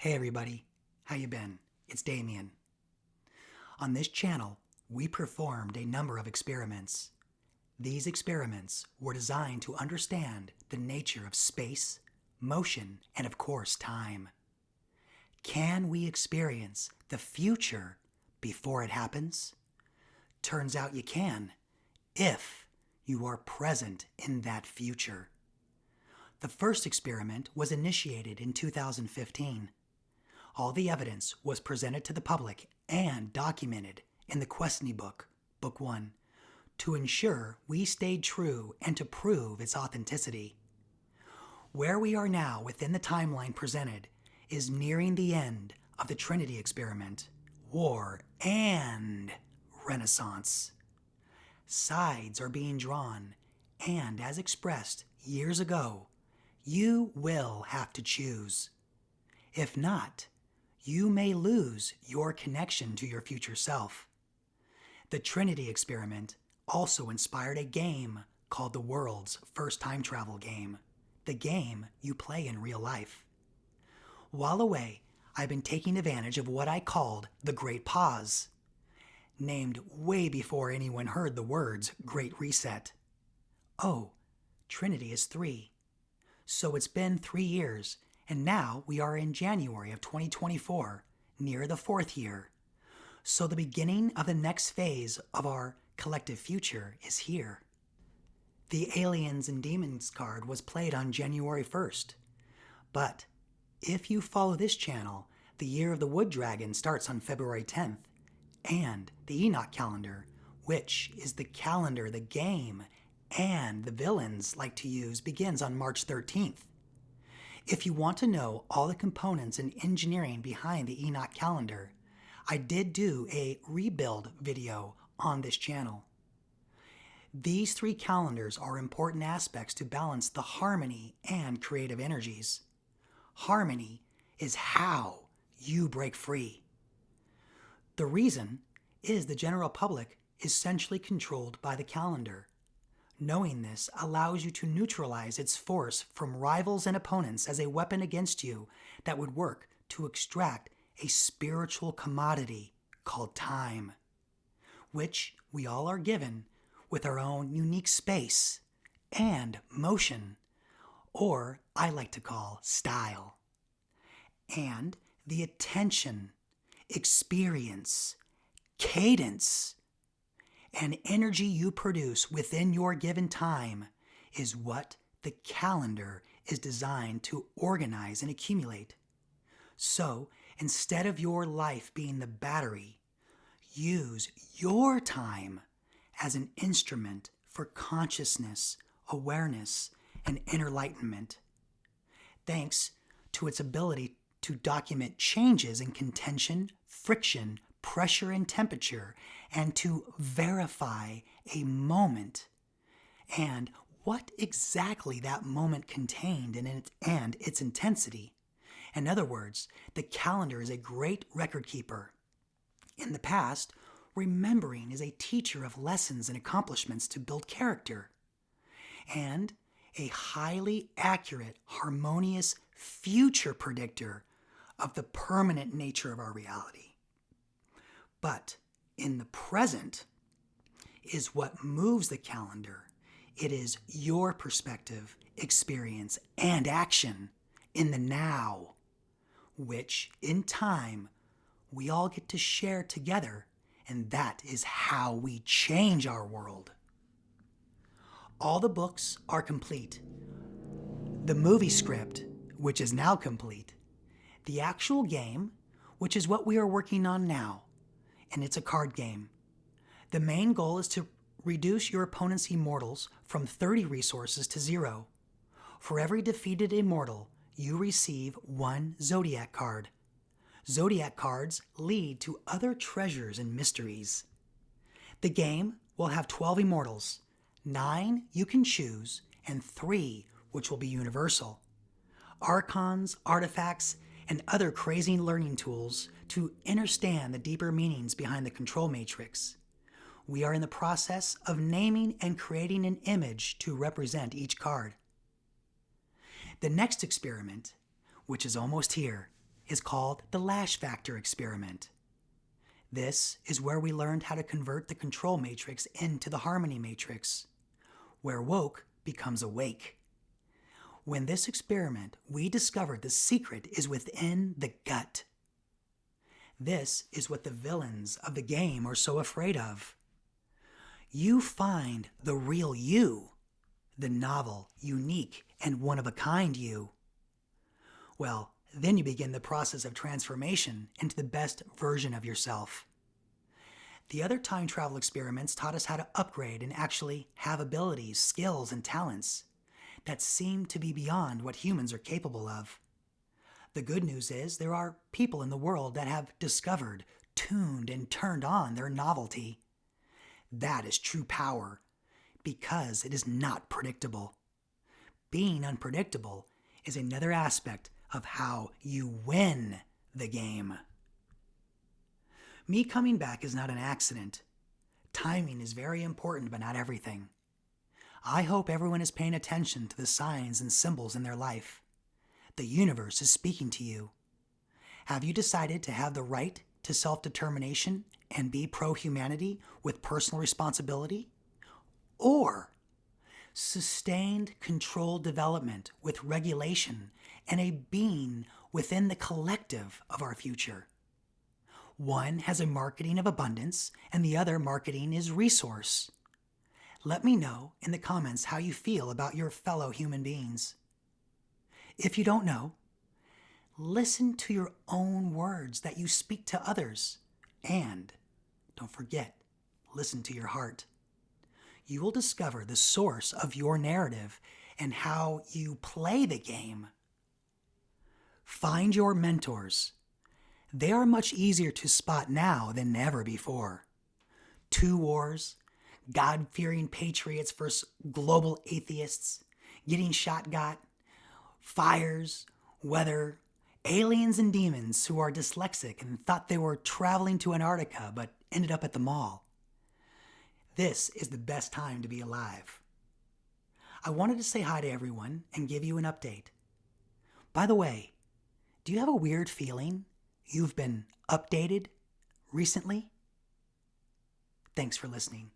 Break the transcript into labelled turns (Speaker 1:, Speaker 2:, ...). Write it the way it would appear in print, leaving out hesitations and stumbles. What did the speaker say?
Speaker 1: Hey everybody, how you been? It's Damian. On this channel, we performed a number of experiments. These experiments were designed to understand the nature of space, motion, and of course time. Can we experience the future before it happens? Turns out you can, if you are present in that future. The first experiment was initiated in 2015. All the evidence was presented to the public and documented in the Questiny book, Book 1, to ensure we stayed true and to prove its authenticity. Where we are now within the timeline presented is nearing the end of the Trinity experiment, war, and Renaissance. Sides are being drawn, and as expressed years ago, you will have to choose. If not, you may lose your connection to your future self. The Trinity experiment also inspired a game called the world's first time travel game, the game you play in real life. While away, I've been taking advantage of what I called the Great Pause, named way before anyone heard the words Great Reset. Oh, Trinity is 3. So it's been 3 years, and now we are in January of 2024, near the 4th year. So the beginning of the next phase of our collective future is here. The Aliens and Demons card was played on January 1st. But if you follow this channel, the Year of the Wood Dragon starts on February 10th, and the Enoch calendar, which is the calendar the game and the villains like to use, begins on March 13th. If you want to know all the components and engineering behind the Enoch calendar, I did do a rebuild video on this channel. These 3 calendars are important aspects to balance the harmony and creative energies. Harmony is how you break free. The reason is the general public is centrally controlled by the calendar. Knowing this allows you to neutralize its force from rivals and opponents as a weapon against you that would work to extract a spiritual commodity called time, which we all are given with our own unique space and motion, or I like to call style, and the attention, experience, cadence, and energy you produce within your given time is what the calendar is designed to organize and accumulate. So instead of your life being the battery, use your time as an instrument for consciousness, awareness, and enlightenment. Thanks to its ability to document changes in contention, friction, pressure, and temperature, and to verify a moment and what exactly that moment contained and its intensity. In other words, the calendar is a great record keeper. In the past, remembering is a teacher of lessons and accomplishments to build character, and a highly accurate, harmonious future predictor of the permanent nature of our reality. But in the present is what moves the calendar. It is your perspective, experience, and action in the now, which in time we all get to share together, and that is how we change our world. All the books are complete. The movie script, which is now complete. The actual game, which is what we are working on now, and it's a card game. The main goal is to reduce your opponent's immortals from 30 resources to 0. For every defeated immortal, you receive 1 Zodiac card. Zodiac cards lead to other treasures and mysteries. The game will have 12 immortals, 9 you can choose, and 3 which will be universal. Archons, artifacts, and other crazy learning tools to understand the deeper meanings behind the control matrix. We are in the process of naming and creating an image to represent each card. The next experiment, which is almost here, is called the Lash Factor experiment. This is where we learned how to convert the control matrix into the harmony matrix, where woke becomes awake. When this experiment, we discovered the secret is within the gut. This is what the villains of the game are so afraid of. You find the real you, the novel, unique, and one-of-a-kind you. Well, then you begin the process of transformation into the best version of yourself. The other time travel experiments taught us how to upgrade and actually have abilities, skills, and talents that seem to be beyond what humans are capable of. The good news is there are people in the world that have discovered, tuned, and turned on their novelty. That is true power, because it is not predictable. Being unpredictable is another aspect of how you win the game. Me coming back is not an accident. Timing is very important, but not everything. I hope everyone is paying attention to the signs and symbols in their life. The universe is speaking to you. Have you decided to have the right to self-determination and be pro-humanity with personal responsibility? Or sustained controlled development with regulation and a being within the collective of our future? One has a marketing of abundance and the other marketing is resource. Let me know in the comments how you feel about your fellow human beings. If you don't know, listen to your own words that you speak to others. And don't forget, listen to your heart. You will discover the source of your narrative and how you play the game. Find your mentors. They are much easier to spot now than ever before. 2 wars, God-fearing patriots versus global atheists, getting shot got, fires, weather, aliens and demons who are dyslexic and thought they were traveling to Antarctica but ended up at the mall. This is the best time to be alive. I wanted to say hi to everyone and give you an update. By the way, do you have a weird feeling you've been updated recently? Thanks for listening.